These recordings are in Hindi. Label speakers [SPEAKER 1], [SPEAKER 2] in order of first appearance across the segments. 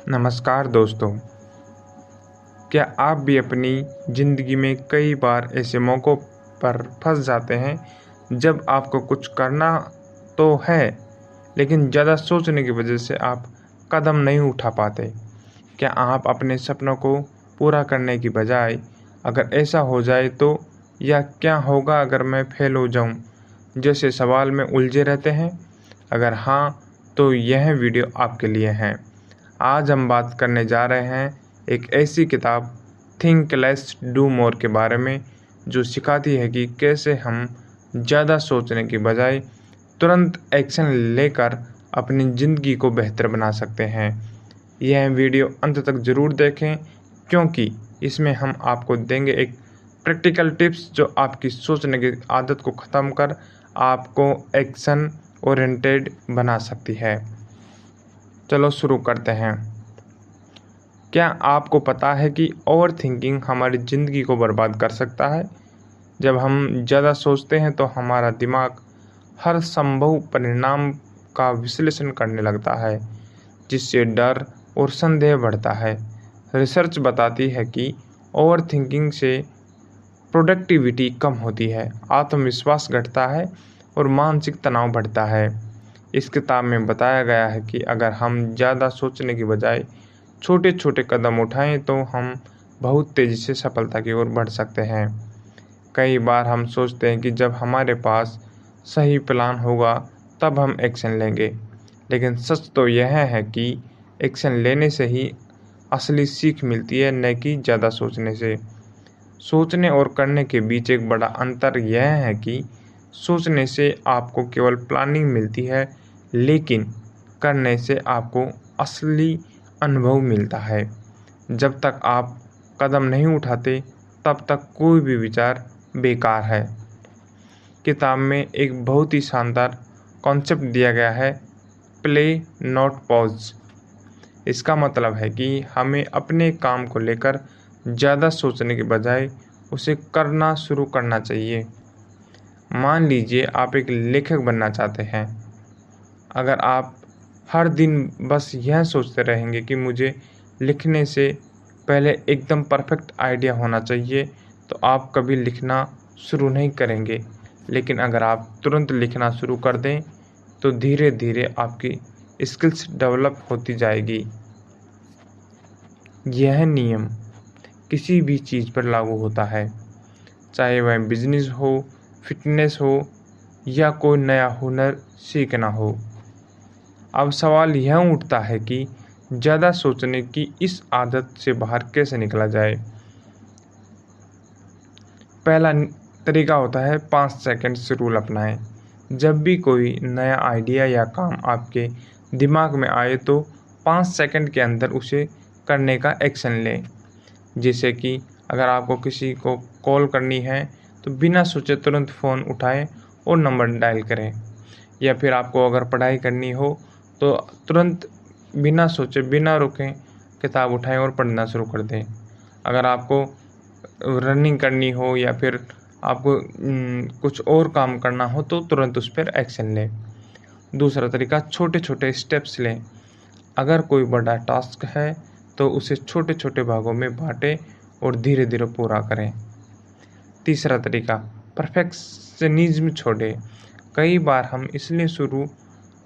[SPEAKER 1] नमस्कार दोस्तों, क्या आप भी अपनी ज़िंदगी में कई बार ऐसे मौक़ों पर फंस जाते हैं जब आपको कुछ करना तो है, लेकिन ज़्यादा सोचने की वजह से आप कदम नहीं उठा पाते? क्या आप अपने सपनों को पूरा करने की बजाय अगर ऐसा हो जाए तो, या क्या होगा अगर मैं फेल हो जाऊं, जैसे सवाल में उलझे रहते हैं? अगर हाँ, तो यह वीडियो आपके लिए है। आज हम बात करने जा रहे हैं एक ऐसी किताब थिंक लेस डू मोर के बारे में, जो सिखाती है कि कैसे हम ज़्यादा सोचने की बजाय तुरंत एक्शन लेकर अपनी ज़िंदगी को बेहतर बना सकते हैं। यह वीडियो अंत तक ज़रूर देखें, क्योंकि इसमें हम आपको देंगे एक प्रैक्टिकल टिप्स जो आपकी सोचने की आदत को ख़त्म कर आपको एक्शन ओरिएंटेड बना सकती है। चलो शुरू करते हैं। क्या आपको पता है कि ओवर थिंकिंग हमारी ज़िंदगी को बर्बाद कर सकता है? जब हम ज़्यादा सोचते हैं तो हमारा दिमाग हर संभव परिणाम का विश्लेषण करने लगता है, जिससे डर और संदेह बढ़ता है। रिसर्च बताती है कि ओवर थिंकिंग से प्रोडक्टिविटी कम होती है, आत्मविश्वास घटता है और मानसिक तनाव बढ़ता है। इस किताब में बताया गया है कि अगर हम ज़्यादा सोचने की बजाय छोटे छोटे कदम उठाएं तो हम बहुत तेज़ी से सफलता की ओर बढ़ सकते हैं। कई बार हम सोचते हैं कि जब हमारे पास सही प्लान होगा तब हम एक्शन लेंगे, लेकिन सच तो यह है कि एक्शन लेने से ही असली सीख मिलती है, न कि ज़्यादा सोचने से। सोचने और करने के बीच एक बड़ा अंतर यह है कि सोचने से आपको केवल प्लानिंग मिलती है, लेकिन करने से आपको असली अनुभव मिलता है। जब तक आप कदम नहीं उठाते, तब तक कोई भी विचार बेकार है। किताब में एक बहुत ही शानदार कॉन्सेप्ट दिया गया है, प्ले नॉट पॉज। इसका मतलब है कि हमें अपने काम को लेकर ज़्यादा सोचने के बजाय उसे करना शुरू करना चाहिए। मान लीजिए आप एक लेखक बनना चाहते हैं। अगर आप हर दिन बस यह सोचते रहेंगे कि मुझे लिखने से पहले एकदम परफेक्ट आइडिया होना चाहिए, तो आप कभी लिखना शुरू नहीं करेंगे। लेकिन अगर आप तुरंत लिखना शुरू कर दें, तो धीरे धीरे आपकी स्किल्स डेवलप होती जाएगी। यह नियम किसी भी चीज़ पर लागू होता है, चाहे वह बिजनेस हो, फिटनेस हो या कोई नया हुनर सीखना हो। अब सवाल यह उठता है कि ज़्यादा सोचने की इस आदत से बाहर कैसे निकला जाए। पहला तरीका होता है 5 सेकंड्स रूल अपनाएं। जब भी कोई नया आइडिया या काम आपके दिमाग में आए तो 5 सेकंड के अंदर उसे करने का एक्शन लें। जैसे कि अगर आपको किसी को कॉल करनी है तो बिना सोचे तुरंत फ़ोन उठाएं और नंबर डायल करें। या फिर आपको अगर पढ़ाई करनी हो तो तुरंत बिना सोचे बिना रुके किताब उठाएं और पढ़ना शुरू कर दें। अगर आपको रनिंग करनी हो या फिर आपको कुछ और काम करना हो तो तुरंत उस पर एक्शन लें। दूसरा तरीका, छोटे छोटे स्टेप्स लें। अगर कोई बड़ा टास्क है तो उसे छोटे छोटे भागों में बांटें और धीरे धीरे पूरा करें। तीसरा तरीका, परफेक्शनिज्म छोड़ें। कई बार हम इसलिए शुरू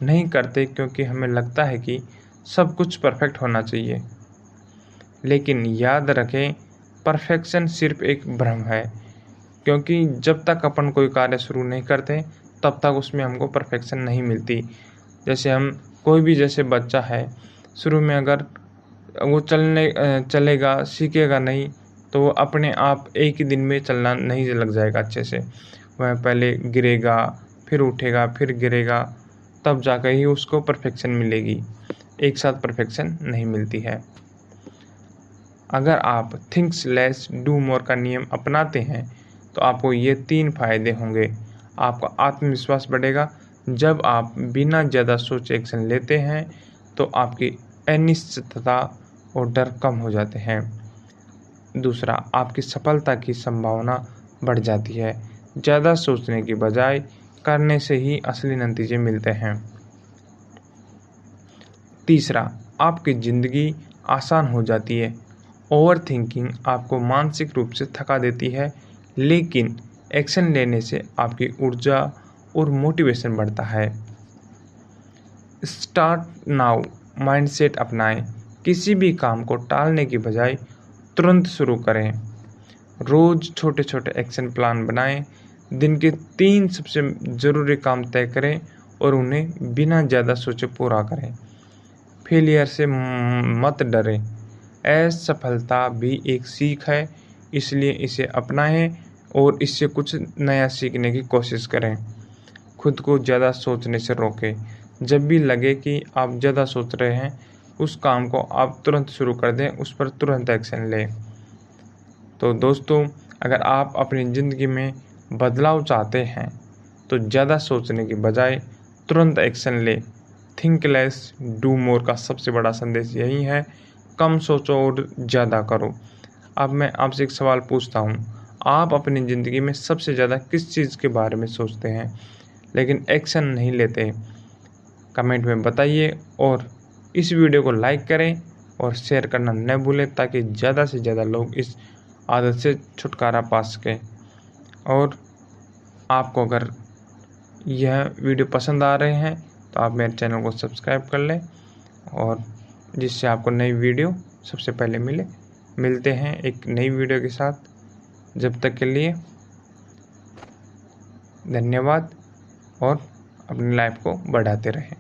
[SPEAKER 1] नहीं करते क्योंकि हमें लगता है कि सब कुछ परफेक्ट होना चाहिए, लेकिन याद रखें, परफेक्शन सिर्फ एक भ्रम है। क्योंकि जब तक अपन कोई कार्य शुरू नहीं करते तब तक उसमें हमको परफेक्शन नहीं मिलती। जैसे हम कोई भी, जैसे बच्चा है, शुरू में अगर वो चलेगा सीखेगा नहीं तो वो अपने आप एक ही दिन में चलना नहीं लग जाएगा अच्छे से। वह पहले गिरेगा, फिर उठेगा, फिर गिरेगा, तब जाकर ही उसको परफेक्शन मिलेगी। एक साथ परफेक्शन नहीं मिलती है। अगर आप थिंक्स लेस डू मोर का नियम अपनाते हैं तो आपको ये 3 फायदे होंगे। आपका आत्मविश्वास बढ़ेगा। जब आप बिना ज़्यादा सोचे एक्शन लेते हैं तो आपकी अनिश्चितता और डर कम हो जाते हैं। दूसरा, आपकी सफलता की संभावना बढ़ जाती है। ज़्यादा सोचने की बजाय करने से ही असली नतीजे मिलते हैं। तीसरा, आपकी ज़िंदगी आसान हो जाती है। ओवर थिंकिंग आपको मानसिक रूप से थका देती है, लेकिन एक्शन लेने से आपकी ऊर्जा और मोटिवेशन बढ़ता है। स्टार्ट नाउ माइंडसेट अपनाएं। किसी भी काम को टालने की बजाय तुरंत शुरू करें। रोज छोटे छोटे एक्शन प्लान बनाएं। दिन के 3 सबसे ज़रूरी काम तय करें और उन्हें बिना ज़्यादा सोचे पूरा करें। फेलियर से मत डरें। असफलता भी एक सीख है, इसलिए इसे अपनाएं और इससे कुछ नया सीखने की कोशिश करें। खुद को ज़्यादा सोचने से रोकें। जब भी लगे कि आप ज़्यादा सोच रहे हैं, उस काम को आप तुरंत शुरू कर दें, उस पर तुरंत एक्शन लें। तो दोस्तों, अगर आप अपनी ज़िंदगी में बदलाव चाहते हैं तो ज़्यादा सोचने की बजाय तुरंत एक्शन लें। थिंक लेस डू मोर का सबसे बड़ा संदेश यही है, कम सोचो और ज़्यादा करो। अब मैं आपसे एक सवाल पूछता हूँ, आप अपनी ज़िंदगी में सबसे ज़्यादा किस चीज़ के बारे में सोचते हैं लेकिन एक्शन नहीं लेते? कमेंट में बताइए और इस वीडियो को लाइक करें और शेयर करना न भूलें, ताकि ज़्यादा से ज़्यादा लोग इस आदत से छुटकारा पा सकें। और आपको अगर यह वीडियो पसंद आ रहे हैं तो आप मेरे चैनल को सब्सक्राइब कर लें, और जिससे आपको नई वीडियो सबसे पहले मिले। मिलते हैं एक नई वीडियो के साथ। जब तक के लिए धन्यवाद और अपनी लाइफ को बढ़ाते रहें।